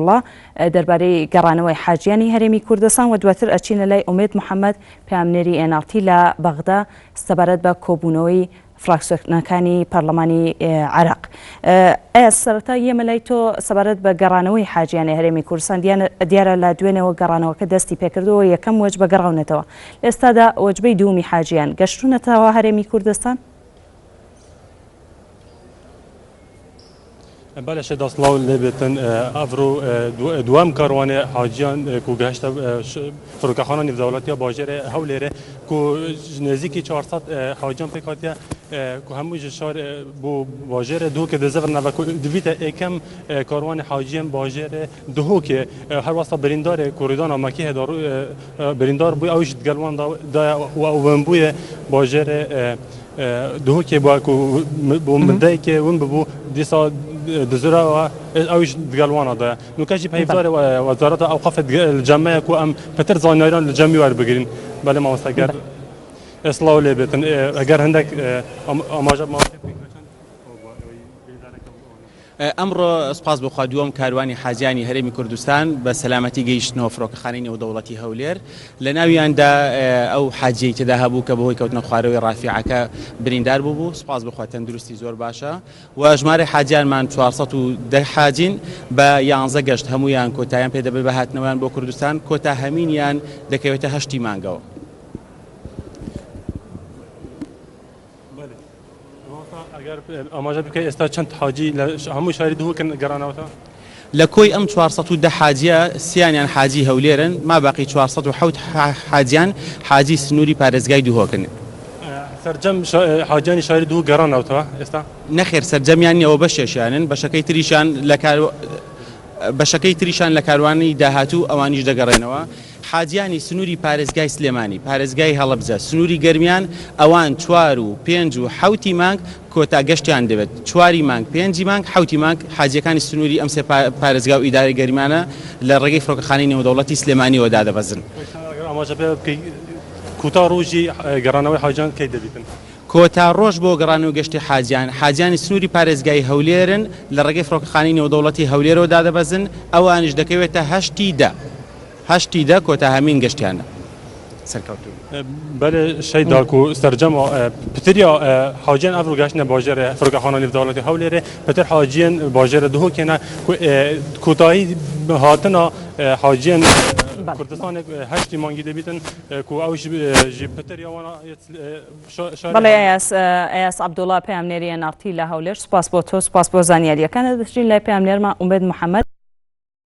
الله دەربارەی گەڕانەوەی حاجیانی هەرێمی کوردستان و دواتر ئەچینە لای ئومێد محەممەد پامنێری NLT لە بەغدا سەبارەت بە کۆبوونەوەی فراکسیۆنەکانی پەرلەمانی عێراق. ئایا سەرەتا ئێمە لای تۆ سەبارەت بە گەڕانەوەی حاجیانی هەرێمی کوردستان دیارە لە دوێنەوە گەڕانەوەکە دەستی پێکردەوە یەکەم وەجبە گەڕاونەتەوە، ئێستادا وەجبەی دوومی حاجیان گەشتونەتەوە هەرێمی کوردستان؟ بله شد اصلاو لبتن افرو دوام کاروان حاجیان کو گشت فروکخانه نفدولتی باجر هولره کو نزدیکی 400 حاجیان پیکاتیا کو هموج شار بو باجر دو که دزفر نو کو دویت یکم کاروان حاجیان باجر دو که هر واسطه بریندار کوریدان مکی دارو بریندار بو اوش گلوان دا و بو باجر دو که با کو بو مدای که اون بو دیسا دزرا و اوش دگلوانا ده نوکشی پیفدار وزارت اوقاف الجامعه کو ام پتر زانیران الجامعه ور بگیرین بله ما مستقر اصلاح لبتن اگر هندک اماجب ما ئەمڕۆ سپاس بخوا دووەم کاروانی حاجیانی هەرێمی کوردستان بە سەلامەتی گەیشتنەوە فڕۆکەخانەی نێودەوڵەتی هەولێر لە ناویاندا ئەو حاجیەی تێدا هەبوو کە بەهۆی کەوتنە خوارەوەی ڕافیعەکە بریندار بوو. سپاس بخوا تەندروستی زۆر باشە و ژمارە حاجیانمان 410 حاجین بە 11 گەشت هەمویان کۆتاییان پێدەبێت بە هاتنەوەیان بۆ کوردستان کۆتا هەمینیان دەکەوێتە 8 مانگەوە. اگر اماجب که استا چند حاجی همو شاری دو کن گراناوتا لە کۆی ئەم 410 حاجیە سیانیان حاجی هەولێرن ما باقی 407 حاجیان حاجی سنووری پارێزگای دووهۆکن. سرجەم حاجیانی شاری دو گەڕانەوەتەوە ئێستا نەخێر سەرجەمیان ئەوە بەشێشیانن بەشەکەی تریشان لە کاروانی داهاتوو ئەوانیش دەگەڕێنەوە. حاجیانی سنووری پارێزگای سلێمانی پارێزگای هەڵەبجە سنووری گەرمیان ئەوان 4 و 5 و 7 مانگ کۆتا گەشتیان دەبێت 4 مانگ 5 مانگ 7 مانگ حاجیەکانی سنووری ئەم سێ پارێزگا و ئیدارەی گەرمانە لە ڕێگەی فڕۆکەخانەی نێودەوڵەتی سلێمانیەوە دادەبەزن. کوتا ڕۆژی گەڕانەوەی حاجیان کەی دەبیتن؟ کۆتا ڕۆژ بۆ گەڕانەوە گەشتی حاجیانی سنووری پارێزگای هەولێرن لە ڕێگەی فڕۆکەخانەی نێودەوڵەتی هەولێرەوە دادەبەزن ئەوانش دەکەوێتە 8 دا کۆتا هەمین گەشتیانە. بله شیدا کو سرجم پتریا حاجیان افرو گشتن باجر فروکخانه نفدولتی هولره پتر حاجیان باجر دو کنه کوتاهی هاتنا حاجیان کردستان 8 مانگی دبیتن کو اوش جی پتریا وانا بله ایاس عبدالله پامنێری NLT لە هەولێر سپاس بۆ تۆ سپاس بۆ زانیاریەکانت دەچین لای پامنێرمان ئومێد محەممەد.